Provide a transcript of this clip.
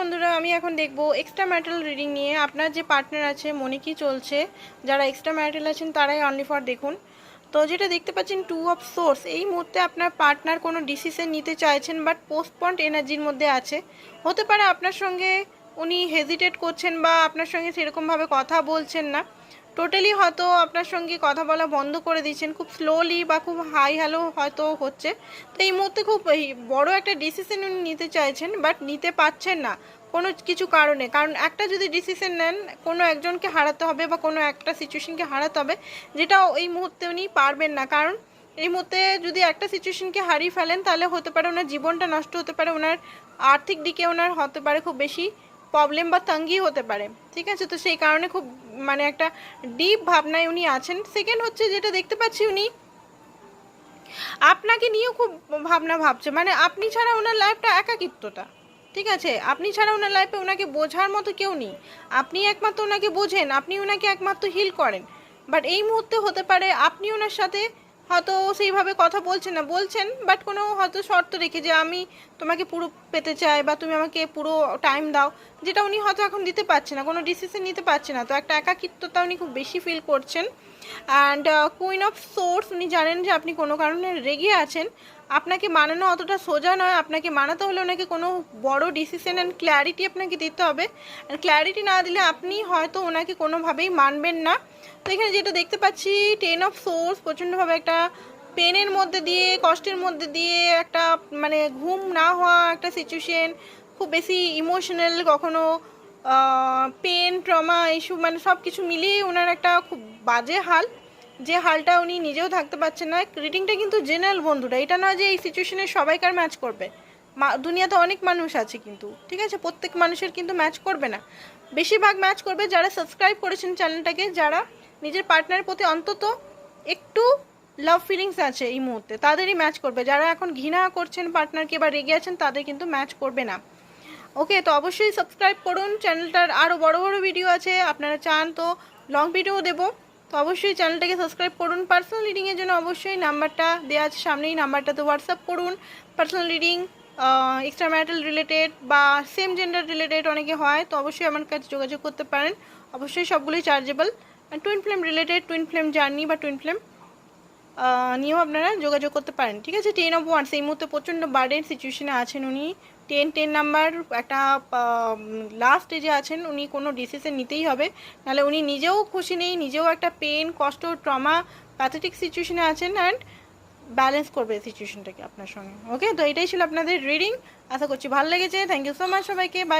বন্ধুরা, আমি এখন দেখব এক্সট্রা ম্যারিটাল রিডিং নিয়ে। আপনার যে পার্টনার আছে মনে কি চলছে, যারা এক্সট্রা ম্যারিটাল আছেন তারাই অনলি ফর দেখুন। তো যেটা দেখতে পাচ্ছেন, 2 অফ সোর্স। এই মুহূর্তে আপনার পার্টনার কোনো ডিসিশন নিতে চাইছেন, বাট পোস্টপন্ড এনার্জির মধ্যে আছে। হতে পারে আপনার সঙ্গে উনি হেজিটেট করছেন বা আপনার সঙ্গে সেরকমভাবে কথা বলছেন না। টোটালি হয়তো আপনার সঙ্গে কথা বলা বন্ধ করে দিয়েছেন, খুব স্লোলি বা খুব হাই হ্যালো হয়তো হচ্ছে। তো এই মুহূর্তে খুব বড় একটা ডিসিশন উনি নিতে চাইছেন, বাট নিতে পারছেন না কোনো কিছু কারণে। কারণ একটা যদি ডিসিশন নেন, কোনো একজনকে হারাতে হবে বা কোনো একটা সিচুয়েশনকে হারাতে হবে, যেটা এই মুহূর্তে উনি পারবেন না। কারণ এই মুহূর্তে যদি একটা সিচুয়েশনকে হারিয়ে ফেলেন, তাহলে হতে পারে ওনার জীবনটা নষ্ট হতে পারে, ওনার আর্থিক দিকে ওনার হতে পারে খুব বেশি প্রবলেম বা তঙ্গি হতে পারে। ঠিক আছে, তো সেই কারণে খুব একটা ডিপ ভাবনায় উনি আছেন। সেকেন্ড হচ্ছে, যেটা দেখতে পাচ্ছি, উনি আপনাকে নিয়েও খুব ভাবনা ভাবছে। আপনি ছাড়া ওনার লাইফটা একাকিত্বতা। ঠিক আছে, আপনি ছাড়া ওনার লাইফে ওনাকে বোঝার মতো কেউ নেই। আপনি একমাত্র ওনাকে বোঝেন, আপনি ওনাকে একমাত্র হিল করেন। বাট এই মুহূর্তে হতে পারে আপনি ওনার সাথে হয়তো সেইভাবে কথা বলছেন, বাট কোনো হয়তো শর্ত রেখে, যে আমি তোমাকে পুরো পেতে চাই বা তুমি আমাকে পুরো টাইম দাও, যেটা উনি হয়তো এখন দিতে পারছে না, কোনো ডিসিশন নিতে পারছে না। তো একটা একাকিত্বতা উনি খুব বেশি ফিল করছেন। অ্যান্ড কুইন অফ সোর্স, উনি জানেন যে আপনি কোনো কারণে রেগে আছেন। আপনাকে মানানো অতটা সোজা নয়। আপনাকে মানাতে হলে ওনাকে কোনো বড় ডিসিশন অ্যান্ড ক্ল্যারিটি আপনাকে দিতে হবে। আর ক্ল্যারিটি না দিলে আপনি হয়তো ওনাকে কোনোভাবেই মানবেন না। তো এখানে যেটা দেখতে পাচ্ছি, 10 অফ সোর্স, প্রচণ্ডভাবে একটা পেনের মধ্যে দিয়ে, কষ্টের মধ্যে দিয়ে, একটা ঘুম না হওয়া একটা সিচুয়েশন, খুব বেশি ইমোশনাল, কখনো পেন, ট্রমা, এইসব সব কিছু মিলিয়ে ওনার একটা খুব বাজে হাল, যে হালটা উনি নিজেও থাকতে পারছেন না। রিডিংটা কিন্তু জেনারেল বন্ধুরা, এটা নয় যে এই সিচুয়েশনে সবাইকার ম্যাচ করবে। দুনিয়াতে অনেক মানুষ আছে কিন্তু, ঠিক আছে, প্রত্যেক মানুষের কিন্তু ম্যাচ করবে না। বেশিরভাগ ম্যাচ করবে যারা সাবস্ক্রাইব করেছেন চ্যানেলটাকে, যারা নিজের পার্টনারের প্রতি অন্তত একটু লাভ ফিলিংস আছে এই মুহূর্তে, তাদেরই ম্যাচ করবে। যারা এখন ঘৃণা করছেন পার্টনারকে বা রেগে আছেন, তাদের কিন্তু ম্যাচ করবে না। ওকে, তো অবশ্যই সাবস্ক্রাইব করুন। চ্যানেলটার আরও বড় বড় ভিডিও আছে, আপনারা চান তো লং ভিডিও দেবো, তো অবশ্যই চ্যানেলটাকে সাবস্ক্রাইব করুন। পার্সোনাল রিডিংয়ের জন্য অবশ্যই নাম্বারটা দেওয়া আছে সামনেই, নাম্বারটাতে হোয়াটসঅ্যাপ করুন। Personal reading extra marital related বা সেম জেন্ডার রিলেটেড অনেকে হয়, তো অবশ্যই আমার কাছে যোগাযোগ করতে পারেন। অবশ্যই সবগুলোই chargeable. Twin flame related, twin flame journey বা টুইন ফ্লেম নিয়েও আপনারা যোগাযোগ করতে পারেন। ঠিক আছে, 10 অফ ওয়ান্স, এই মুহূর্তে প্রচণ্ড বার্ডেন সিচুয়েশনে আছেন উনি। 10 নাম্বার একটা লাস্ট স্টেজে আছেন। উনি কোনো ডিসিশন নিতেই হবে, নাহলে উনি নিজেও খুশি নেই, নিজেও একটা পেন, কষ্ট, ট্রমা, প্যাথেটিক সিচুয়েশনে আছেন। অ্যান্ড ব্যালেন্স করবে সিচুয়েশনটাকে আপনার সঙ্গে। ওকে, তো এটাই ছিল আপনাদের রিডিং। আশা করছি ভালো লেগেছে। থ্যাংক ইউ সো মাচ সবাইকে। বাই।